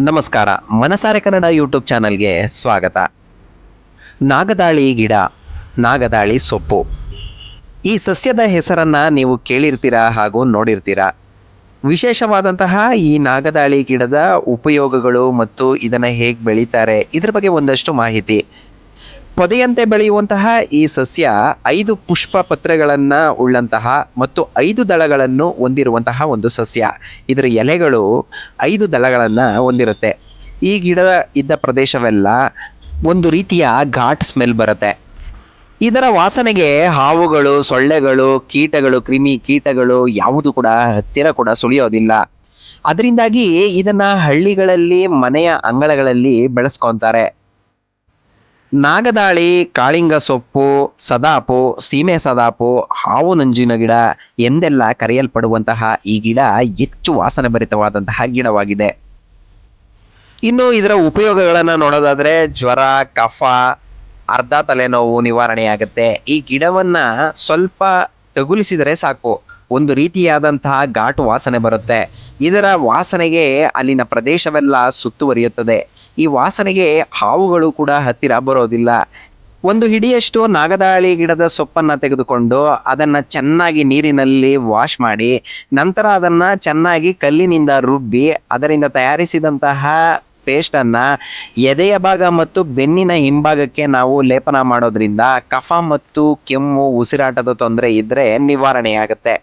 ನಮಸ್ಕಾರ. ಮನಸಾರೆ ಕನ್ನಡ ಯೂಟ್ಯೂಬ್ ಚಾನಲ್ಗೆ ಸ್ವಾಗತ. ನಾಗದಾಳಿ ಗಿಡ, ನಾಗದಾಳಿ ಸೊಪ್ಪು, ಈ ಸಸ್ಯದ ಹೆಸರನ್ನು ನೀವು ಕೇಳಿರ್ತೀರಾ ಹಾಗೂ ನೋಡಿರ್ತೀರಾ. ವಿಶೇಷವಾದಂತಹ ಈ ನಾಗದಾಳಿ ಗಿಡದ ಉಪಯೋಗಗಳು ಮತ್ತು ಇದನ್ನು ಹೇಗೆ ಬೆಳೀತಾರೆ ಇದರ ಬಗ್ಗೆ ಒಂದಷ್ಟು ಮಾಹಿತಿ. ಪೊದೆಯಂತೆ ಬೆಳೆಯುವಂತಹ ಈ ಸಸ್ಯ 5 ಪುಷ್ಪ ಪತ್ರೆಗಳನ್ನು ಉಳ್ಳಂತಹ ಮತ್ತು 5 ದಳಗಳನ್ನು ಹೊಂದಿರುವಂತಹ ಒಂದು ಸಸ್ಯ. ಇದರ ಎಲೆಗಳು 5 ದಳಗಳನ್ನು ಹೊಂದಿರುತ್ತೆ. ಈ ಗಿಡ ಇದ್ದ ಪ್ರದೇಶವೆಲ್ಲ ಒಂದು ರೀತಿಯ ಘಾಟ್ ಸ್ಮೆಲ್ ಬರುತ್ತೆ. ಇದರ ವಾಸನೆಗೆ ಹಾವುಗಳು, ಸೊಳ್ಳೆಗಳು, ಕೀಟಗಳು, ಕ್ರಿಮಿ ಕೀಟಗಳು ಯಾವುದು ಕೂಡ ಹತ್ತಿರ ಕೂಡ ಸುಳಿಯೋದಿಲ್ಲ. ಅದರಿಂದಾಗಿ ಇದನ್ನ ಹಳ್ಳಿಗಳಲ್ಲಿ ಮನೆಯ ಅಂಗಳಗಳಲ್ಲಿ ಬೆಳೆಸ್ಕೊಂತಾರೆ. ನಾಗದಾಳಿ, ಕಾಳಿಂಗ ಸೊಪ್ಪು, ಸದಾಪು, ಸೀಮೆ ಸದಾಪು, ಹಾವು ನಂಜಿನ ಗಿಡ ಎಂದೆಲ್ಲ ಕರೆಯಲ್ಪಡುವಂತಹ ಈ ಗಿಡ ಹೆಚ್ಚು ವಾಸನೆ ಭರಿತವಾದಂತಹ ಗಿಡವಾಗಿದೆ. ಇನ್ನು ಇದರ ಉಪಯೋಗಗಳನ್ನು ನೋಡೋದಾದ್ರೆ ಜ್ವರ, ಕಫ, ಅರ್ಧ ತಲೆನೋವು ನಿವಾರಣೆಯಾಗುತ್ತೆ. ಈ ಗಿಡವನ್ನ ಸ್ವಲ್ಪ ತಗುಲಿಸಿದರೆ ಸಾಕು, ಒಂದು ರೀತಿಯಾದಂತಹ ಘಾಟು ವಾಸನೆ ಬರುತ್ತೆ. ಇದರ ವಾಸನೆಗೆ ಅಲ್ಲಿನ ಪ್ರದೇಶವೆಲ್ಲ ಸುತ್ತುವರಿಯುತ್ತದೆ. ಈ ವಾಸನೆಗೆ ಹಾವುಗಳು ಕೂಡ ಹತ್ತಿರ ಬರೋದಿಲ್ಲ. ಒಂದು ಹಿಡಿಯಷ್ಟು ನಾಗದಾಳಿ ಗಿಡದ ಸೊಪ್ಪನ್ನು ತೆಗೆದುಕೊಂಡು ಅದನ್ನು ಚೆನ್ನಾಗಿ ನೀರಿನಲ್ಲಿ ವಾಶ್ ಮಾಡಿ, ನಂತರ ಅದನ್ನು ಚೆನ್ನಾಗಿ ಕಲ್ಲಿನಿಂದ ರುಬ್ಬಿ ಅದರಿಂದ ತಯಾರಿಸಿದಂತಹ ಪೇಸ್ಟನ್ನು ಎದೆಯ ಭಾಗ ಮತ್ತು ಬೆನ್ನಿನ ಹಿಂಭಾಗಕ್ಕೆ ನಾವು ಲೇಪನ ಮಾಡೋದ್ರಿಂದ ಕಫ ಮತ್ತು ಕೆಮ್ಮು, ಉಸಿರಾಟದ ತೊಂದರೆ ಇದ್ದರೆ ನಿವಾರಣೆಯಾಗುತ್ತೆ.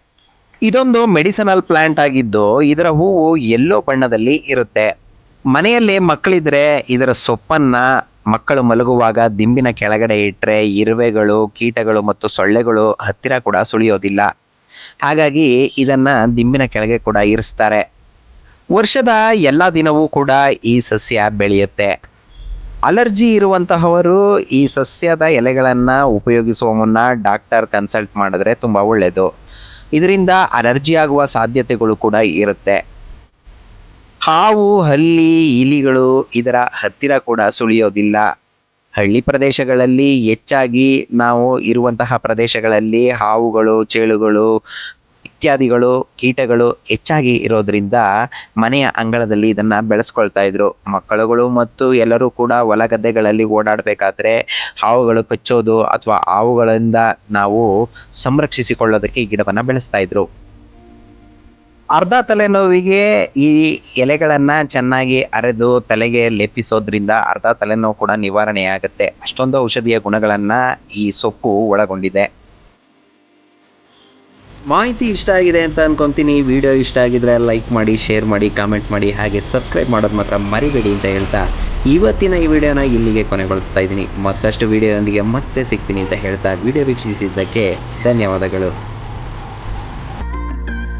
ಇದೊಂದು ಮೆಡಿಸಿನಲ್ ಪ್ಲಾಂಟ್ ಆಗಿದ್ದು ಇದರ ಹೂವು ಯೆಲ್ಲೋ ಬಣ್ಣದಲ್ಲಿ ಇರುತ್ತೆ. ಮನೆಯಲ್ಲಿ ಮಕ್ಕಳಿದ್ರೆ ಇದರ ಸೊಪ್ಪನ್ನ ಮಕ್ಕಳು ಮಲಗುವಾಗ ದಿಂಬಿನ ಕೆಳಗಡೆ ಇಟ್ಟರೆ ಇರುವೆಗಳು, ಕೀಟಗಳು ಮತ್ತು ಸೊಳ್ಳೆಗಳು ಹತ್ತಿರ ಕೂಡ ಸುಳಿಯೋದಿಲ್ಲ. ಹಾಗಾಗಿ ಇದನ್ನ ದಿಂಬಿನ ಕೆಳಗೆ ಕೂಡ ಇರಿಸ್ತಾರೆ. ವರ್ಷದ ಎಲ್ಲ ದಿನವೂ ಕೂಡ ಈ ಸಸ್ಯ ಬೆಳೆಯುತ್ತೆ. ಅಲರ್ಜಿ ಇರುವಂತಹವರು ಈ ಸಸ್ಯದ ಎಲೆಗಳನ್ನು ಉಪಯೋಗಿಸುವ ಮುನ್ನ ಡಾಕ್ಟರ್ ಕನ್ಸಲ್ಟ್ ಮಾಡಿದ್ರೆ ತುಂಬ ಒಳ್ಳೆಯದು. ಇದರಿಂದ ಅಲರ್ಜಿ ಆಗುವ ಸಾಧ್ಯತೆಗಳು ಕೂಡ ಇರುತ್ತೆ. ಹಾವು, ಹಲ್ಲಿ, ಇಲಿಗಳು ಇದರ ಹತ್ತಿರ ಕೂಡ ಸುಳಿಯೋದಿಲ್ಲ. ಹಳ್ಳಿ ಪ್ರದೇಶಗಳಲ್ಲಿ ಹೆಚ್ಚಾಗಿ ನಾವು ಇರುವಂತಹ ಪ್ರದೇಶಗಳಲ್ಲಿ ಹಾವುಗಳು, ಚೇಳುಗಳು ಇತ್ಯಾದಿಗಳು ಕೀಟಗಳು ಹೆಚ್ಚಾಗಿ ಇರೋದ್ರಿಂದ ಮನೆಯ ಅಂಗಳದಲ್ಲಿ ಇದನ್ನು ಬೆಳೆಸ್ಕೊಳ್ತಾ ಇದ್ರು. ಮಕ್ಕಳುಗಳು ಮತ್ತು ಎಲ್ಲರೂ ಕೂಡ ಹೊಲ ಗದ್ದೆಗಳಲ್ಲಿ ಓಡಾಡಬೇಕಾದ್ರೆ ಹಾವುಗಳು ಕಚ್ಚೋದು ಅಥವಾ ಹಾವುಗಳಿಂದ ನಾವು ಸಂರಕ್ಷಿಸಿಕೊಳ್ಳೋದಕ್ಕೆ ಈ ಗಿಡವನ್ನು ಬೆಳೆಸ್ತಾ ಇದ್ರು. ಅರ್ಧ ತಲೆನೋವಿಗೆ ಈ ಎಲೆಗಳನ್ನು ಚೆನ್ನಾಗಿ ಅರೆದು ತಲೆಗೆ ಲೇಪಿಸೋದ್ರಿಂದ ಅರ್ಧ ತಲೆನೋವು ಕೂಡ ನಿವಾರಣೆಯಾಗುತ್ತೆ. ಅಷ್ಟೊಂದು ಔಷಧೀಯ ಗುಣಗಳನ್ನು ಈ ಸೊಪ್ಪು ಒಳಗೊಂಡಿದೆ. ಮಾಹಿತಿ ಇಷ್ಟ ಆಗಿದೆ ಅಂತ ಅನ್ಕೊಂತೀನಿ. ವಿಡಿಯೋ ಇಷ್ಟ ಆಗಿದ್ರೆ ಲೈಕ್ ಮಾಡಿ, ಶೇರ್ ಮಾಡಿ, ಕಾಮೆಂಟ್ ಮಾಡಿ, ಹಾಗೆ ಸಬ್ಸ್ಕ್ರೈಬ್ ಮಾಡೋದು ಮಾತ್ರ ಮರಿಬೇಡಿ ಅಂತ ಹೇಳ್ತಾ ಇವತ್ತಿನ ಈ ವಿಡಿಯೋನ ಇಲ್ಲಿಗೆ ಕೊನೆಗೊಳಿಸ್ತಾ ಇದ್ದೀನಿ. ಮತ್ತಷ್ಟು ವಿಡಿಯೋದೊಂದಿಗೆ ಮತ್ತೆ ಸಿಗ್ತೀನಿ ಅಂತ ಹೇಳ್ತಾ ವಿಡಿಯೋ ವೀಕ್ಷಿಸಿದ್ದಕ್ಕೆ ಧನ್ಯವಾದಗಳು.